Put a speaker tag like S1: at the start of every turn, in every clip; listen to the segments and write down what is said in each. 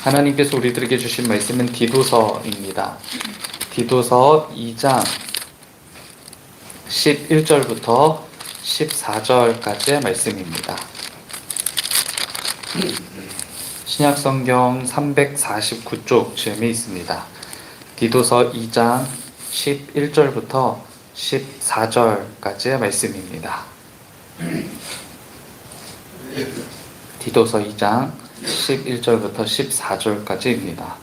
S1: 하나님께서 우리들에게 주신 말씀은 디도서입니다. 디도서 2장 11절부터 14절까지의 말씀입니다. 신약성경 349쪽 쯤에 있습니다. 디도서 2장 11절부터 14절까지의 말씀입니다. 디도서 2장 11절부터 14절까지입니다.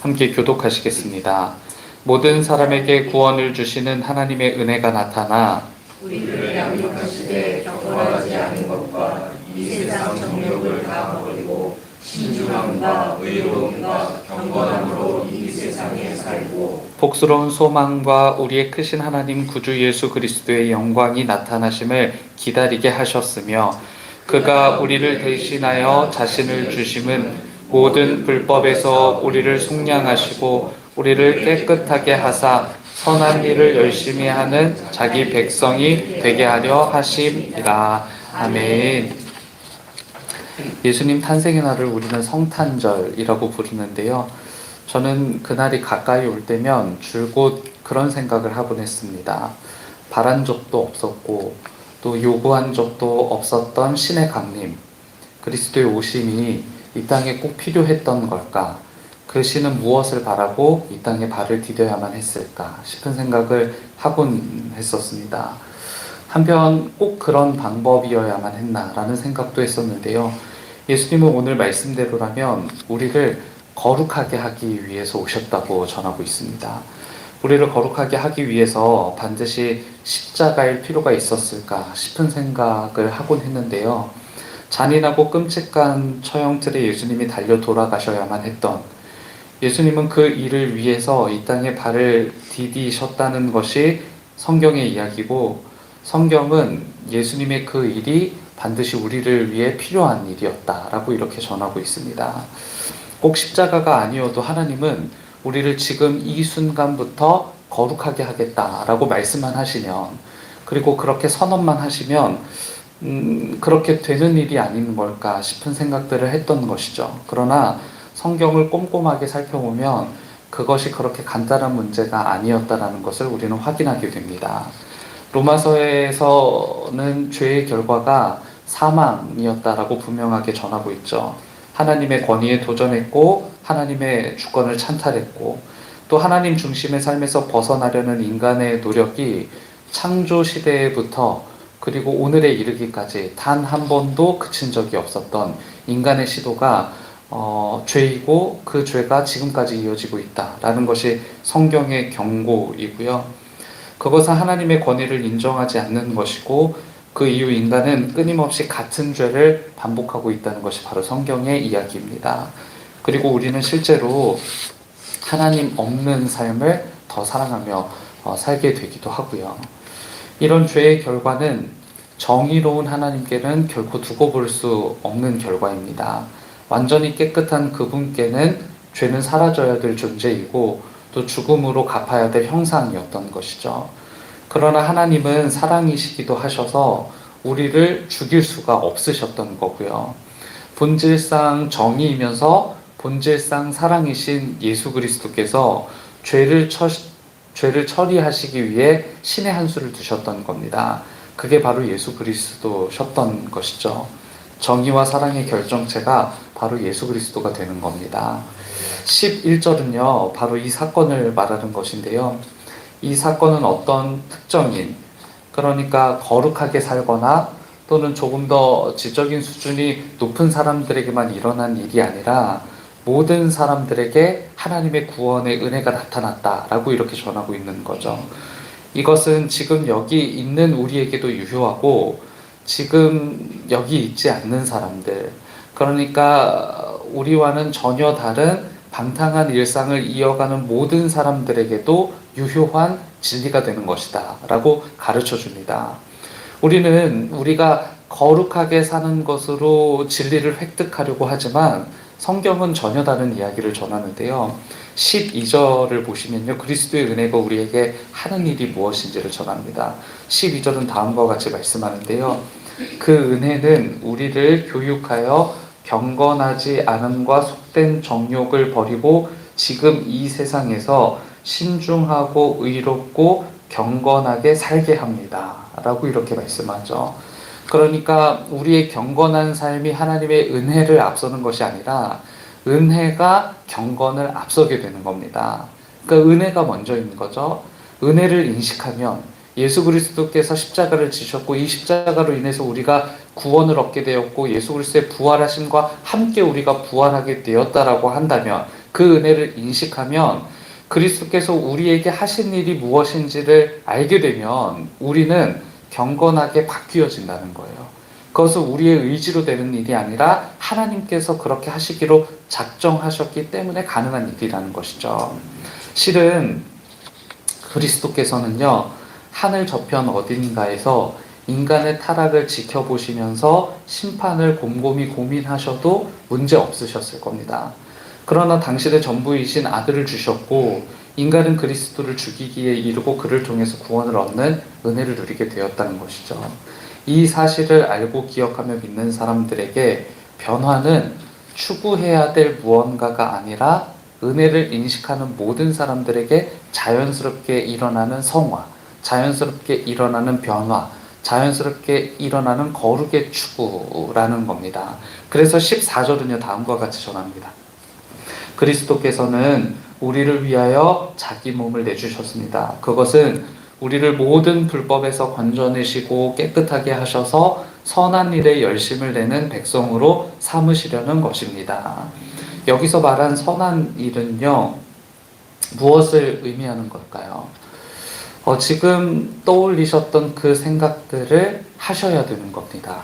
S1: 함께 교독하시겠습니다. 모든 사람에게 구원을 주시는 하나님의 은혜가 나타나
S2: 우리를 양육하시되 격벌하지 않은 것과 이 세상 정욕을 다 버리고 신중함과 의로움과 경건함으로 이 세상에 살고
S1: 복스러운 소망과 우리의 크신 하나님 구주 예수 그리스도의 영광이 나타나심을 기다리게 하셨으며 그가 우리를 대신하여 자신을 주심은 모든 불법에서 우리를 속량하시고 우리를 깨끗하게 하사 선한 일을 열심히 하는 자기 백성이 되게 하려 하심이라. 아멘. 예수님 탄생의 날을 우리는 성탄절이라고 부르는데요. 저는 그날이 가까이 올 때면 줄곧 그런 생각을 하곤 했습니다. 바란 적도 없었고 또 요구한 적도 없었던 신의 강림, 그리스도의 오심이 이 땅에 꼭 필요했던 걸까? 그 신은 무엇을 바라고 이 땅에 발을 디뎌야만 했을까 싶은 생각을 하곤 했었습니다. 한편 꼭 그런 방법이어야만 했나라는 생각도 했었는데요. 예수님은 오늘 말씀대로라면 우리를 거룩하게 하기 위해서 오셨다고 전하고 있습니다. 우리를 거룩하게 하기 위해서 반드시 십자가일 필요가 있었을까 싶은 생각을 하곤 했는데요. 잔인하고 끔찍한 처형틀에 예수님이 달려 돌아가셔야만 했던, 예수님은 그 일을 위해서 이 땅에 발을 디디셨다는 것이 성경의 이야기고, 성경은 예수님의 그 일이 반드시 우리를 위해 필요한 일이었다라고 이렇게 전하고 있습니다. 꼭 십자가가 아니어도 하나님은 우리를 지금 이 순간부터 거룩하게 하겠다라고 말씀만 하시면, 그리고 그렇게 선언만 하시면 그렇게 되는 일이 아닌 걸까 싶은 생각들을 했던 것이죠. 그러나 성경을 꼼꼼하게 살펴보면 그것이 그렇게 간단한 문제가 아니었다라는 것을 우리는 확인하게 됩니다. 로마서에서는 죄의 결과가 사망이었다라고 분명하게 전하고 있죠. 하나님의 권위에 도전했고 하나님의 주권을 찬탈했고 또 하나님 중심의 삶에서 벗어나려는 인간의 노력이 창조 시대부터 그리고 오늘에 이르기까지 단 한 번도 그친 적이 없었던 인간의 시도가 죄이고 그 죄가 지금까지 이어지고 있다라는 것이 성경의 경고이고요. 그것은 하나님의 권위를 인정하지 않는 것이고 그 이후 인간은 끊임없이 같은 죄를 반복하고 있다는 것이 바로 성경의 이야기입니다. 그리고 우리는 실제로 하나님 없는 삶을 더 사랑하며 살게 되기도 하고요. 이런 죄의 결과는 정의로운 하나님께는 결코 두고 볼 수 없는 결과입니다. 완전히 깨끗한 그분께는 죄는 사라져야 될 존재이고 또 죽음으로 갚아야 될 형상이었던 것이죠. 그러나 하나님은 사랑이시기도 하셔서 우리를 죽일 수가 없으셨던 거고요. 본질상 정의이면서 본질상 사랑이신 예수 그리스도께서 죄를 처리하시기 위해 신의 한 수를 두셨던 겁니다. 그게 바로 예수 그리스도셨던 것이죠. 정의와 사랑의 결정체가 바로 예수 그리스도가 되는 겁니다. 11절은요, 바로 이 사건을 말하는 것인데요. 이 사건은 어떤 특정인, 그러니까 거룩하게 살거나 또는 조금 더 지적인 수준이 높은 사람들에게만 일어난 일이 아니라 모든 사람들에게 하나님의 구원의 은혜가 나타났다라고 이렇게 전하고 있는 거죠. 이것은 지금 여기 있는 우리에게도 유효하고 지금 여기 있지 않는 사람들, 그러니까 우리와는 전혀 다른 방탕한 일상을 이어가는 모든 사람들에게도 유효한 진리가 되는 것이다 라고 가르쳐 줍니다. 우리는 우리가 거룩하게 사는 것으로 진리를 획득하려고 하지만 성경은 전혀 다른 이야기를 전하는데요. 12절을 보시면요, 그리스도의 은혜가 우리에게 하는 일이 무엇인지를 전합니다. 12절은 다음과 같이 말씀하는데요. 그 은혜는 우리를 교육하여 경건하지 않음과 속된 정욕을 버리고 지금 이 세상에서 신중하고 의롭고 경건하게 살게 합니다. 라고 이렇게 말씀하죠. 그러니까 우리의 경건한 삶이 하나님의 은혜를 앞서는 것이 아니라 은혜가 경건을 앞서게 되는 겁니다. 그러니까 은혜가 먼저인 거죠. 은혜를 인식하면 예수 그리스도께서 십자가를 지셨고 이 십자가로 인해서 우리가 구원을 얻게 되었고 예수 그리스도의 부활하심과 함께 우리가 부활하게 되었다라고 한다면 그 은혜를 인식하면 그리스도께서 우리에게 하신 일이 무엇인지를 알게 되면 우리는 경건하게 바뀌어진다는 거예요. 그것은 우리의 의지로 되는 일이 아니라 하나님께서 그렇게 하시기로 작정하셨기 때문에 가능한 일이라는 것이죠. 실은 그리스도께서는요, 하늘 저편 어딘가에서 인간의 타락을 지켜보시면서 심판을 곰곰이 고민하셔도 문제 없으셨을 겁니다. 그러나 당신의 전부이신 아들을 주셨고 인간은 그리스도를 죽이기에 이르고 그를 통해서 구원을 얻는 은혜를 누리게 되었다는 것이죠. 이 사실을 알고 기억하며 믿는 사람들에게 변화는 추구해야 될 무언가가 아니라 은혜를 인식하는 모든 사람들에게 자연스럽게 일어나는 성화, 자연스럽게 일어나는 변화, 자연스럽게 일어나는 거룩의 추구라는 겁니다. 그래서 14절은요, 다음과 같이 전합니다. 그리스도께서는 우리를 위하여 자기 몸을 내주셨습니다. 그것은 우리를 모든 불법에서 건져내시고 깨끗하게 하셔서 선한 일에 열심을 내는 백성으로 삼으시려는 것입니다. 여기서 말한 선한 일은요, 무엇을 의미하는 걸까요? 지금 떠올리셨던 그 생각들을 하셔야 되는 겁니다.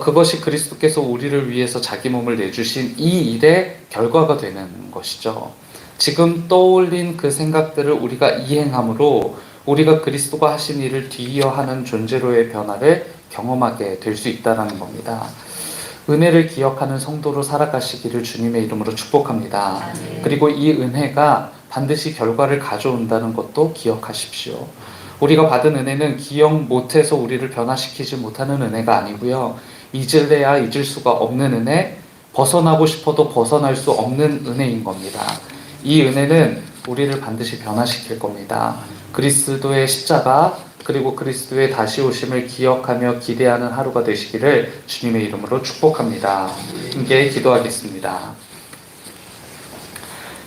S1: 그것이 그리스도께서 우리를 위해서 자기 몸을 내주신 이 일의 결과가 되는 것이죠. 지금 떠올린 그 생각들을 우리가 이행함으로 우리가 그리스도가 하신 일을 뒤이어하는 존재로의 변화를 경험하게 될 수 있다는 겁니다. 은혜를 기억하는 성도로 살아가시기를 주님의 이름으로 축복합니다. 그리고 이 은혜가 반드시 결과를 가져온다는 것도 기억하십시오. 우리가 받은 은혜는 기억 못해서 우리를 변화시키지 못하는 은혜가 아니고요. 잊을래야 잊을 수가 없는 은혜, 벗어나고 싶어도 벗어날 수 없는 은혜인 겁니다. 이 은혜는 우리를 반드시 변화시킬 겁니다. 그리스도의 십자가 그리고 그리스도의 다시 오심을 기억하며 기대하는 하루가 되시기를 주님의 이름으로 축복합니다. 함께 기도하겠습니다.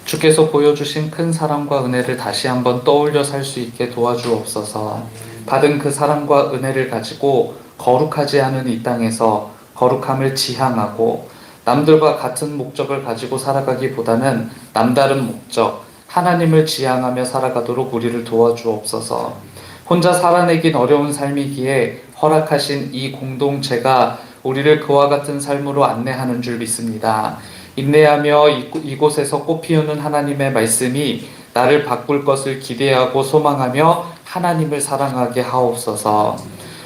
S1: 주께서 보여주신 큰 사랑과 은혜를 다시 한번 떠올려 살 수 있게 도와주옵소서. 받은 그 사랑과 은혜를 가지고 거룩하지 않은 이 땅에서 거룩함을 지향하고 남들과 같은 목적을 가지고 살아가기보다는 남다른 목적, 하나님을 지향하며 살아가도록 우리를 도와주옵소서. 혼자 살아내긴 어려운 삶이기에 허락하신 이 공동체가 우리를 그와 같은 삶으로 안내하는 줄 믿습니다. 인내하며 이곳에서 꽃피우는 하나님의 말씀이 나를 바꿀 것을 기대하고 소망하며 하나님을 사랑하게 하옵소서.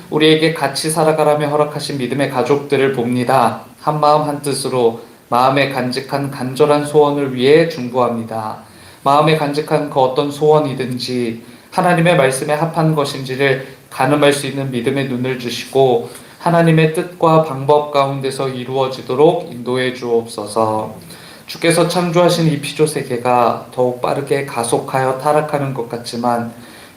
S1: 우리에게 같이 살아가라며 허락하신 믿음의 가족들을 봅니다. 한마음 한뜻으로 마음에 간직한 간절한 소원을 위해 중보합니다. 마음에 간직한 그 어떤 소원이든지 하나님의 말씀에 합한 것인지를 가늠할 수 있는 믿음의 눈을 주시고 하나님의 뜻과 방법 가운데서 이루어지도록 인도해 주옵소서. 주께서 창조하신 이 피조 세계가 더욱 빠르게 가속하여 타락하는 것 같지만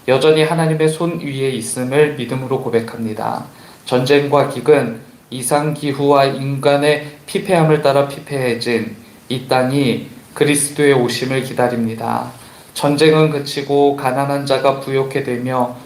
S1: 여전히 하나님의 손 위에 있음을 믿음으로 고백합니다. 전쟁과 기근, 이상기후와 인간의 피폐함을 따라 피폐해진 이 땅이 그리스도의 오심을 기다립니다. 전쟁은 그치고 가난한 자가 부욕해 되며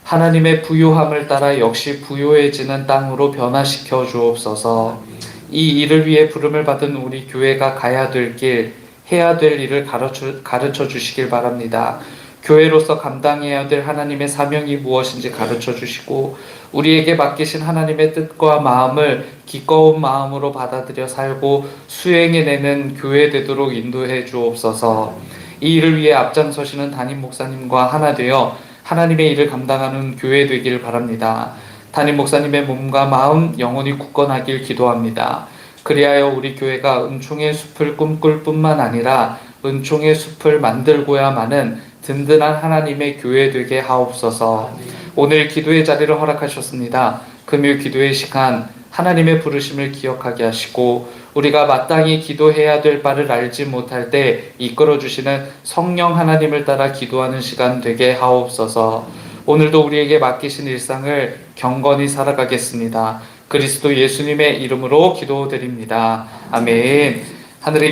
S1: 하나님의 부요함을 따라 역시 부요해지는 땅으로 변화시켜 주옵소서. 이 일을 위해 부름을 받은 우리 교회가 가야 될 길, 해야 될 일을 가르쳐 주시길 바랍니다. 교회로서 감당해야 될 하나님의 사명이 무엇인지 가르쳐 주시고 우리에게 맡기신 하나님의 뜻과 마음을 기꺼운 마음으로 받아들여 살고 수행해내는 교회 되도록 인도해 주옵소서. 이 일을 위해 앞장서시는 담임 목사님과 하나 되어 하나님의 일을 감당하는 교회 되길 바랍니다. 담임 목사님의 몸과 마음 영원히 굳건하길 기도합니다. 그리하여 우리 교회가 은총의 숲을 꿈꿀 뿐만 아니라 은총의 숲을 만들고야마는 든든한 하나님의 교회 되게 하옵소서. 오늘 기도의 자리를 허락하셨습니다. 금요 기도의 시간 하나님의 부르심을 기억하게 하시고 우리가 마땅히 기도해야 될 바를 알지 못할 때 이끌어 주시는 성령 하나님을 따라 기도하는 시간 되게 하옵소서. 오늘도 우리에게 맡기신 일상을 경건히 살아가겠습니다. 그리스도 예수님의 이름으로 기도드립니다. 아멘. 하늘의